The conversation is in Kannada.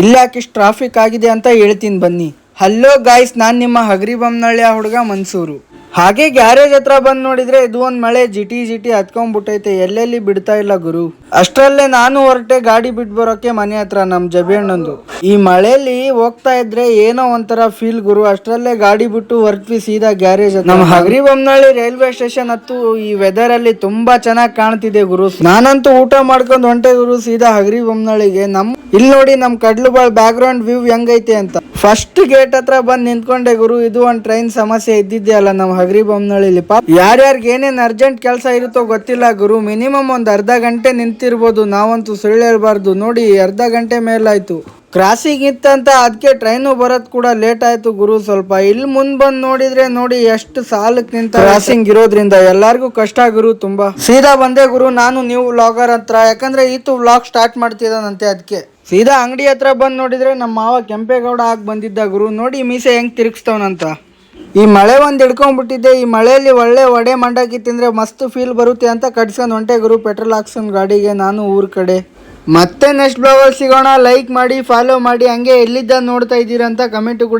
ಇಲ್ಲಾಕಿಷ್ಟು ಟ್ರಾಫಿಕ್ ಆಗಿದೆ ಅಂತ ಹೇಳ್ತೀನಿ ಬನ್ನಿ. ಹಲೋ ಗಾಯ್ಸ್, ನಾನು ನಿಮ್ಮ ಹಗರಿಬೊಮ್ಮನಹಳ್ಳಿಯ ಹುಡುಗ ಮನ್ಸೂರು. ಹಾಗೆ ಗ್ಯಾರೇಜ್ ಹತ್ರ ಬಂದು ನೋಡಿದ್ರೆ ಇದು ಒಂದು ಮಳೆ ಜಿಟಿ ಹತ್ಕೊಂಡ್ಬಿಟ್ಟೈತೆ, ಎಲ್ಲೆಲ್ಲಿ ಬಿಡ್ತಾ ಇಲ್ಲ ಗುರು. ಅಷ್ಟರಲ್ಲೇ ನಾನು ಹೊರಟೆ ಗಾಡಿ ಬಿಟ್ಟು ಬರೋಕೆ ಮನೆ ಹತ್ರ ನಮ್ಮ ಜಬೇಣ್ಣಂದು. ಈ ಮಳೆಯಲ್ಲಿ ಹೋಗ್ತಾ ಇದ್ರೆ ಏನೋ ಒಂಥರ ಫೀಲ್ ಗುರು. ಅಷ್ಟರಲ್ಲೇ ಗಾಡಿ ಬಿಟ್ಟು ಹೊರಟ್ವಿ ಸೀದಾ ಗ್ಯಾರೇಜ್ ಹತ್ರ. ನಮ್ಮ ಹಗರಿಬೊಮ್ಮನಹಳ್ಳಿ ರೈಲ್ವೆ ಸ್ಟೇಷನ್ ಹತ್ತು ಈ ವೆದರ್ ಅಲ್ಲಿ ತುಂಬಾ ಚೆನ್ನಾಗಿ ಕಾಣ್ತಿದೆ ಗುರು. ನಾನಂತೂ ಊಟ ಮಾಡ್ಕೊಂಡು ಹೊಂಟೆ ಗುರು ಸೀದಾ ಹಗರಿಬೊಮ್ಮನಹಳ್ಳಿಗೆ. ಇಲ್ಲಿ ನೋಡಿ ನಮ್ ಕಡ್ಲುಬಾಳ್ ಬ್ಯಾಕ್ ಗ್ರೌಂಡ್ ವ್ಯೂ ಹೆಂಗೈತೆ ಅಂತ. ಫಸ್ಟ್ ಗೇಟ್ ಹತ್ರ ಬಂದ್ ನಿಂತ್ಕೊಂಡೆ ಗುರು. ಇದು ಒಂದ್ ಟ್ರೈನ್ ಸಮಸ್ಯೆ ಇದ್ದಿದ್ದೆ ಅಲ್ಲ ನಮ್ಮ ಹಗರಿಬೊಮ್ಮನಹಳ್ಳಿಲಿ. ಯಾರ್ಯಾರಿಗೆ ಏನೇನ್ ಅರ್ಜೆಂಟ್ ಕೆಲಸ ಇರುತ್ತೋ ಗೊತ್ತಿಲ್ಲ ಗುರು. ಮಿನಿಮಮ್ ಒಂದ್ ಅರ್ಧ ಗಂಟೆ ನಿಂತಿರ್ಬೋದು, ನಾವಂತೂ ಸುಳ್ಳು ಹೇಳ್ಬಾರ್ದು. ನೋಡಿ ಅರ್ಧ ಗಂಟೆ ಮೇಲಾಯ್ತು. ಕ್ರಾಸಿಂಗ್ ಇತ್ತಂತ ಅದಕ್ಕೆ ಟ್ರೈನು ಬರೋದ್ ಕೂಡ ಲೇಟ್ ಆಯ್ತು ಗುರು ಸ್ವಲ್ಪ. ಇಲ್ಲಿ ಮುಂದ್ ಬಂದ್ ನೋಡಿದ್ರೆ ನೋಡಿ ಎಷ್ಟು ಸಾಲಕ್ ನಿಂತ. ಕ್ರಾಸಿಂಗ್ ಇರೋದ್ರಿಂದ ಎಲ್ಲಾರ್ಗು ಕಷ್ಟ ಗುರು ತುಂಬಾ. ಸೀದಾ ಬಂದೆ ಗುರು ನಾನು ನೀವು ವ್ಲಾಗರ್ ಹತ್ರ, ಯಾಕಂದ್ರೆ ಈತು ವ್ಲಾಗ್ ಸ್ಟಾರ್ಟ್ ಮಾಡ್ತಿದ್ದಾನಂತೆ. ಅದಕ್ಕೆ ಸೀದಾ ಅಂಗಡಿ ಹತ್ರ ಬಂದ್ ನೋಡಿದ್ರೆ ನಮ್ಮ ಮಾವ ಕೆಂಪೇಗೌಡ ಆಗಿ ಬಂದಿದ್ದ ಗುರು. ನೋಡಿ ಮೀಸೆ ಹೆಂಗ್ ತಿರುಗಿಸ್ತವನಂತ. ಈ ಮಳೆ ಒಂದ್ ಹಿಡ್ಕೊಂಡ್ಬಿಟ್ಟಿದ್ದೆ. ಈ ಮಳೆಯಲ್ಲಿ ಒಳ್ಳೆ ವಡೆ ಮಂಡಕ್ಕಿ ತಿಂದ್ರೆ ಮಸ್ತ್ ಫೀಲ್ ಬರುತ್ತೆ ಅಂತ ಕಟ್ಸ್ಕೊಂಡ್ ಹೊಂಟೆ ಗುರು ಪೆಟ್ರೋಲ್ ಹಾಕ್ಸ್ಕೊಂಡ್ ಗಾಡಿಗೆ ನಾನು ಊರ್ ಕಡೆ. ಮತ್ತೆ ನೆಕ್ಸ್ಟ್ ಬ್ಲಾಗಲ್ಲಿ ಸಿಗೋಣ. ಲೈಕ್ ಮಾಡಿ, ಫಾಲೋ ಮಾಡಿ, ಹಂಗೆ ಎಲ್ಲಿದ್ದ ನೋಡ್ತಾ ಇದ್ದೀರಾ ಅಂತ ಕಮೆಂಟ್ ಕೂಡ